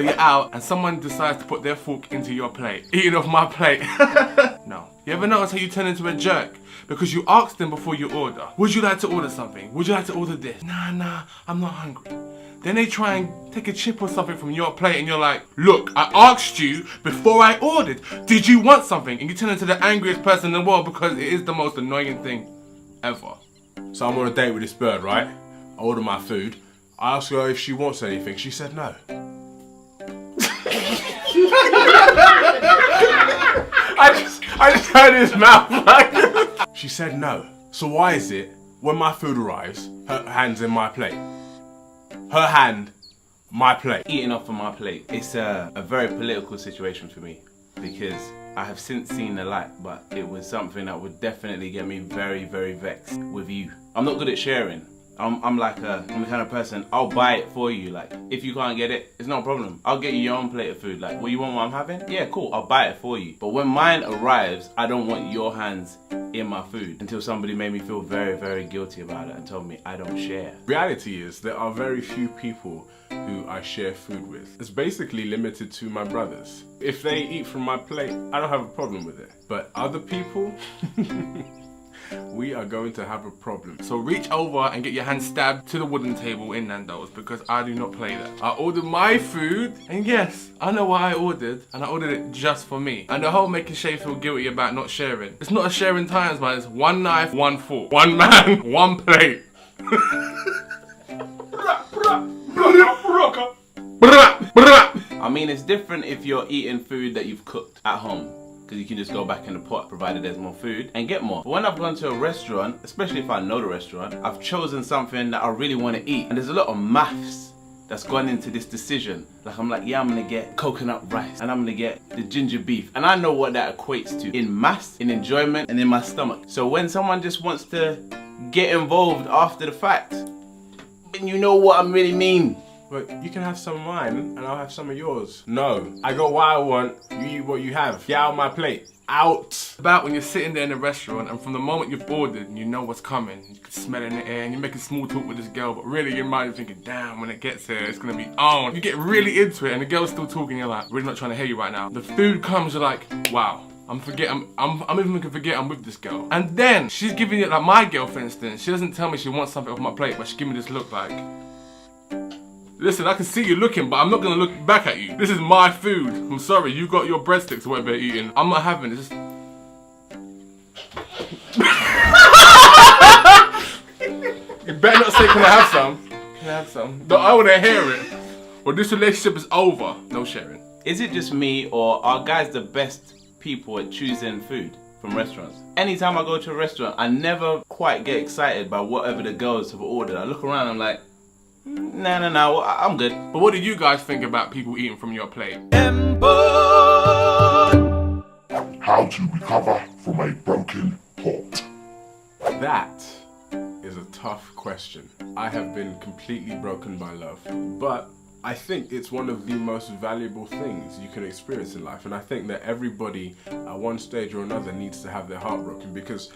you're out and someone decides to put their fork into your plate, eating off my plate. No. You ever notice how you turn into a jerk? Because you asked them before you order, would you like to order something? Would you like to order this? Nah, I'm not hungry. Then they try and take a chip or something from your plate and you're like, look, I asked you before I ordered, did you want something? And you turn into the angriest person in the world because it is the most annoying thing ever. So I'm on a date with this bird, right? I order my food. I ask her if she wants anything. She said no. I just heard his mouth like She said no. So why is it when my food arrives, her hand's in my plate? Her hand, my plate. Eating off of my plate. It's a very political situation for me because I have since seen the light, but it was something that would definitely get me very, very vexed with you. I'm not good at sharing. I'm the kind of person, I'll buy it for you. Like, if you can't get it, it's no problem. I'll get you your own plate of food. Like, what you want what I'm having? Yeah, cool, I'll buy it for you. But when mine arrives, I don't want your hands in my food until somebody made me feel very, very guilty about it and told me I don't share. Reality is there are very few people who I share food with. It's basically limited to my brothers. If they eat from my plate, I don't have a problem with it. But other people, we are going to have a problem. So reach over and get your hand stabbed to the wooden table in Nando's because I do not play that. I ordered my food and yes, I know what I ordered and I ordered it just for me. And the whole making Shay feel guilty about not sharing. It's not a sharing times, man. It's one knife, one fork. One man, one plate. I mean, it's different if you're eating food that you've cooked at home, because you can just go back in the pot provided there's more food and get more. But when I've gone to a restaurant, especially if I know the restaurant, I've chosen something that I really want to eat and there's a lot of maths that's gone into this decision. Like, I'm like, yeah, I'm gonna get coconut rice and I'm gonna get the ginger beef, and I know what that equates to in mass, in enjoyment, and in my stomach. So when someone just wants to get involved after the fact, then you know what I really mean. But you can have some of mine and I'll have some of yours. No, I got what I want, you eat what you have. Get out of my plate. Out. About when you're sitting there in a restaurant and from the moment you've ordered and you know what's coming, you can smell it in the air and you're making small talk with this girl, but really your mind is thinking, damn, when it gets here, it's gonna be on. You get really into it and the girl's still talking, you're like, really not trying to hear you right now. The food comes, you're like, wow. I'm even gonna forget I'm with this girl. And then she's giving it, like my girl for instance, she doesn't tell me she wants something off my plate, but she gives me this look like, listen, I can see you looking, but I'm not gonna look back at you. This is my food. I'm sorry, you got your breadsticks or whatever you're eating. I'm not having this. You better not say, can I have some? Can I have some? No, I wanna hear it. Well, this relationship is over. No sharing. Is it just me, or are guys the best people at choosing food from restaurants? Anytime I go to a restaurant, I never quite get excited by whatever the girls have ordered. I look around, I'm like, no, I'm good. But what do you guys think about people eating from your plate? How to recover from a broken pot. That is a tough question. I have been completely broken by love, but I think it's one of the most valuable things you can experience in life, and I think that everybody at one stage or another needs to have their heart broken, because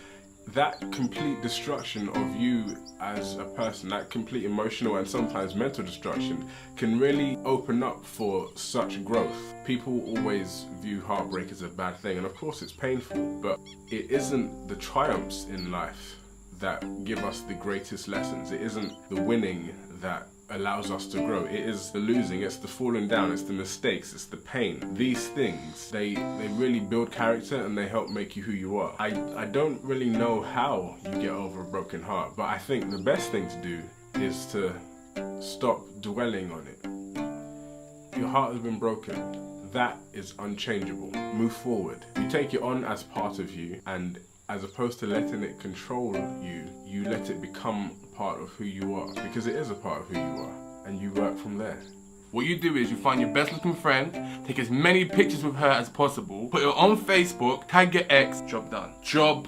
that complete destruction of you as a person, that complete emotional and sometimes mental destruction, can really open up for such growth. People always view heartbreak as a bad thing, and of course it's painful, but it isn't the triumphs in life that give us the greatest lessons. It isn't the winning that allows us to grow. It is the losing, it's the falling down, it's the mistakes, it's the pain. These things, they really build character and they help make you who you are. I don't really know how you get over a broken heart, but I think the best thing to do is to stop dwelling on it. Your heart has been broken. That is unchangeable. Move forward. You take it on as part of you, and as opposed to letting it control you, you let it become part of who you are, because it is a part of who you are, and you work from there. What you do is you find your best looking friend, take as many pictures with her as possible, put it on Facebook, tag your ex, job done. Job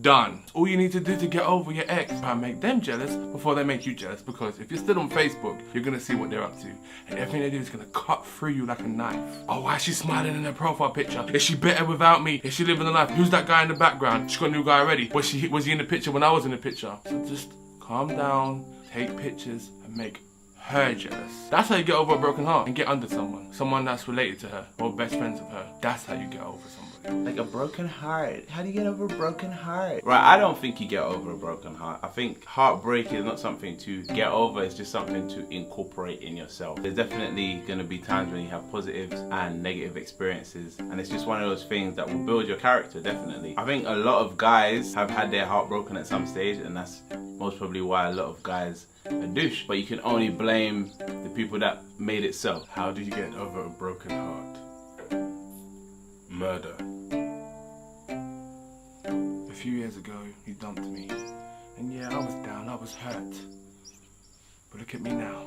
done. All you need to do to get over your ex, try and make them jealous before they make you jealous, because if you're still on Facebook, you're gonna see what they're up to, and everything they do is gonna cut through you like a knife. Oh, why is she smiling in her profile picture? Is she better without me? Is she living the life? Who's that guy in the background? She got a new guy already. Was he in the picture when I was in the picture? So just calm down, take pictures, and make her jealous. That's how you get over a broken heart and get under someone. Someone that's related to her or best friends with her. That's how you get over somebody. Like a broken heart. How do you get over a broken heart? Right, I don't think you get over a broken heart. I think heartbreak is not something to get over, it's just something to incorporate in yourself. There's definitely going to be times when you have positives and negative experiences, and it's just one of those things that will build your character, definitely. I think a lot of guys have had their heart broken at some stage, and that's most probably why a lot of guys are douche. But you can only blame the people that made it so. How do you get over a broken heart? Murder. A few years ago, you dumped me. And yeah, I was down, I was hurt. But look at me now.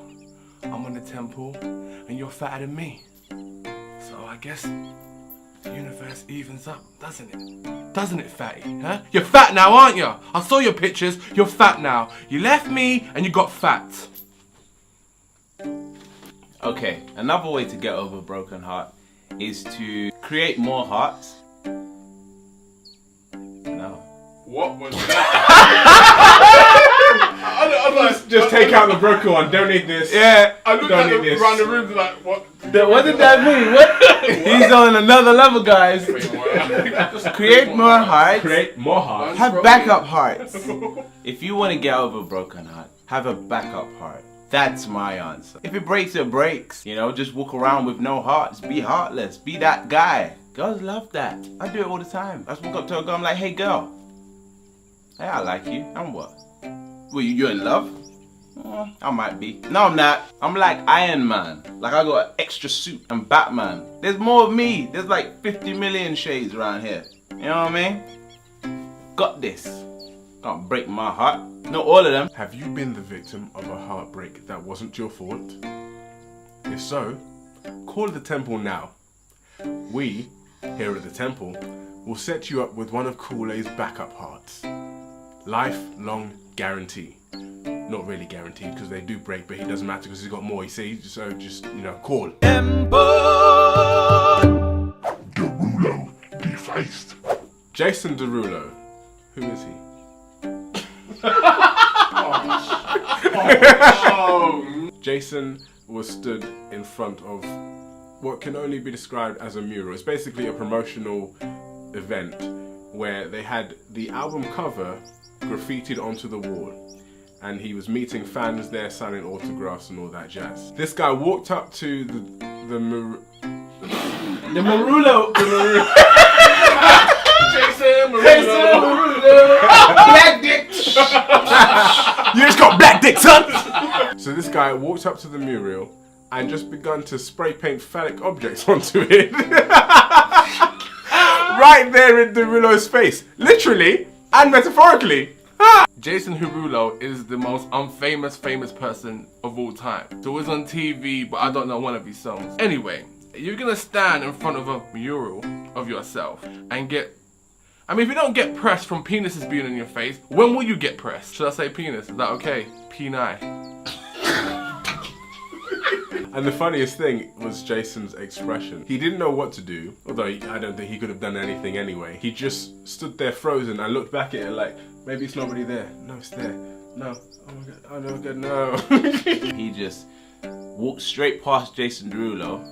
I'm on the temple, and you're fatter than me. So I guess the universe evens up, doesn't it? Doesn't it, fatty? Huh? You're fat now, aren't you? I saw your pictures, you're fat now. You left me, and you got fat. Okay, another way to get over a broken heart is to create more hearts. No. What was that? Just take out the broken one, donate this. Yeah, I looked at Donate this. around the room like, what? What did that mean? What? He's on another level, guys. Create more hearts. Create more hearts. Have backup hearts. If you want to get over a broken heart, have a backup heart. That's my answer. If it breaks, it breaks. You know, just walk around with no hearts. Be heartless. Be that guy. Girls love that. I do it all the time. I just walk up to a girl, I'm like, hey girl. Hey, I like you. And what? Well, you in love? I might be. No, I'm not. I'm like Iron Man. Like I got an extra suit. I'm Batman. There's more of me. There's like 50 million shades around here. You know what I mean? Got this. Can't break my heart. Not all of them. Have you been the victim of a heartbreak that wasn't your fault? If so, call the temple now. We, here at the temple, will set you up with one of Koolay's backup hearts. Lifelong guarantee. Not really guaranteed because they do break, but he doesn't matter because he's got more, you see, so just, you know, call. Derulo defaced. Jason Derulo. Who is he? Jason was stood in front of what can only be described as a mural. It's basically a promotional event where they had the album cover graffitied onto the wall. And he was meeting fans there, signing autographs and all that jazz. This guy walked up to the Derulo. Jason Derulo. Black dick. You just got black dick, son! So this guy walked up to the mural and just begun to spray paint phallic objects onto it. Right there in Derulo's face. Literally and metaphorically. Jason Derulo is the most famous person of all time. So it was on TV, but I don't know one of his songs. Anyway, you're gonna stand in front of a mural of yourself and get... I mean, if you don't get pressed from penises being in your face, when will you get pressed? Should I say penis? Is that okay? Peni. And the funniest thing was Jason's expression. He didn't know what to do, although I don't think he could have done anything anyway. He just stood there frozen and looked back at it like, maybe it's nobody there. No, it's there. No. Oh my god. Oh no, god, no. He just walked straight past Jason Derulo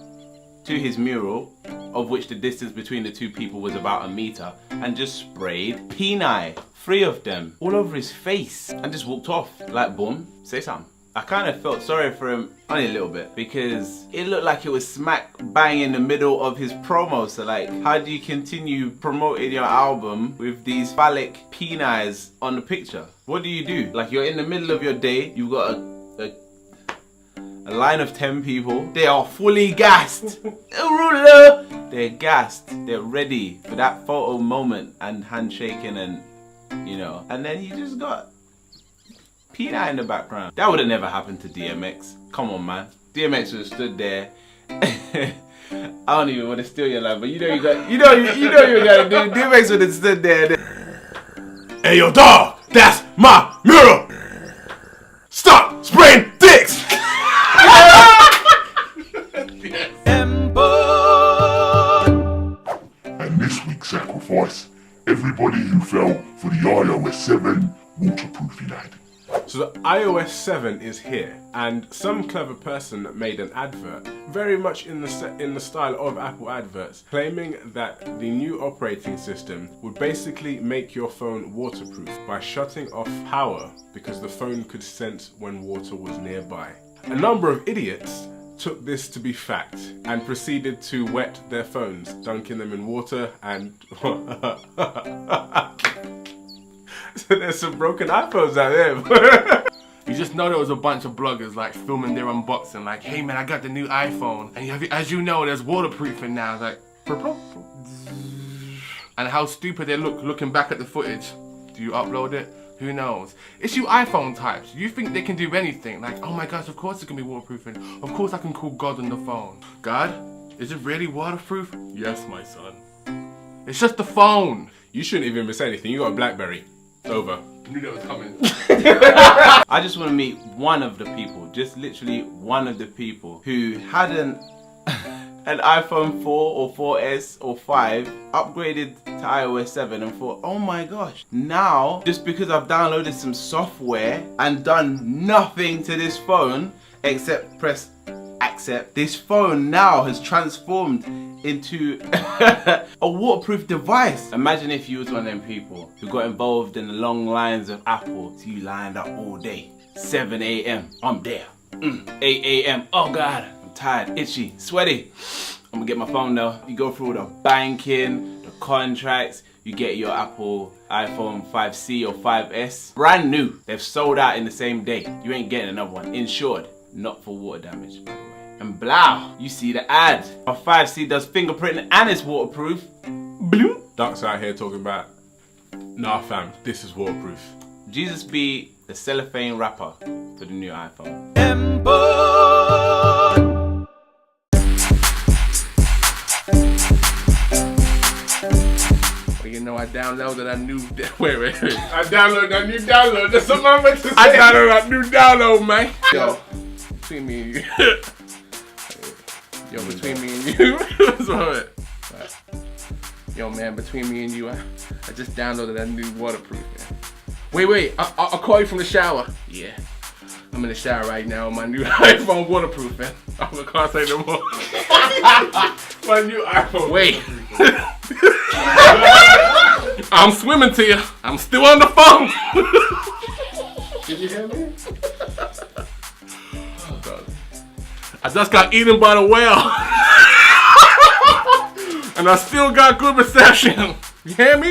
to his mural, of which the distance between the two people was about 1 meter, and just sprayed peni, 3 of them, all over his face, and just walked off. Like, boom, say something. I kind of felt sorry for him only a little bit because it looked like it was smack bang in the middle of his promo. So like, how do you continue promoting your album with these phallic penis on the picture? What do you do? Like, you're in the middle of your day, you've got a line of 10 people. They are fully gassed. They're gassed. They're ready for that photo moment and handshaking and, you know. And then you just got peni in the background. That would have never happened to DMX. Come on, man. DMX would have stood there. I don't even want to steal your line, but you know you got, you gotta do. DMX would have stood there. Hey yo, dog! That's my mural! Stop spraying dicks! And this week's sacrifice, everybody who fell for the iOS 7 waterproofing ad. So the iOS 7 is here, and some clever person made an advert, very much in the style of Apple adverts, claiming that the new operating system would basically make your phone waterproof by shutting off power because the phone could sense when water was nearby. A number of idiots took this to be fact and proceeded to wet their phones, dunking them in water and... So there's some broken iPhones out there. You just know there was a bunch of bloggers like filming their unboxing, like, hey man, I got the new iPhone, and as you know, there's waterproofing now. Like, and how stupid they look looking back at the footage. Do you upload it? Who knows? It's you iPhone types. You think they can do anything? Like, oh my gosh, of course it can be waterproofing. Of course I can call God on the phone. God, is it really waterproof? Yes, my son. It's just the phone. You shouldn't even miss anything. You got a BlackBerry. Over. I knew that was coming. I just want to meet one of the people, just literally one of the people who had an iPhone 4 or 4S or 5, upgraded to iOS 7 and thought, oh my gosh, now just because I've downloaded some software and done nothing to this phone except press accept, this phone now has transformed into a waterproof device. Imagine if you was one of them people who got involved in the long lines of Apple, so you lined up all day. 7 a.m. I'm there. 8 a.m. Oh God, I'm tired, itchy, sweaty. I'm gonna get my phone though. You go through all the banking, the contracts, you get your Apple iPhone 5C or 5S. Brand new. They've sold out in the same day. You ain't getting another one. Insured, not for water damage, by the way. And blah, you see the ad. My 5C does fingerprinting and it's waterproof. Bloom. Ducks out here talking about, nah fam, this is waterproof. Jesus be the cellophane wrapper for the new iPhone. Well, you know, I downloaded that new... Wait. I downloaded that new download. That's what I'm meant to say. I downloaded that new download, man. Yo, between me and you. Yo, between me and you. What's wrong with it? Right. Yo, man, between me and you, I just downloaded that new waterproof, man. Wait, I'll call you from the shower. Yeah, I'm in the shower right now. My new iPhone waterproof, man. I can't say no more. My new iPhone. Wait. I'm swimming to you. I'm still on the phone. Did you hear me? Oh, God. I just got eaten by the whale. And I still got good reception. You hear me?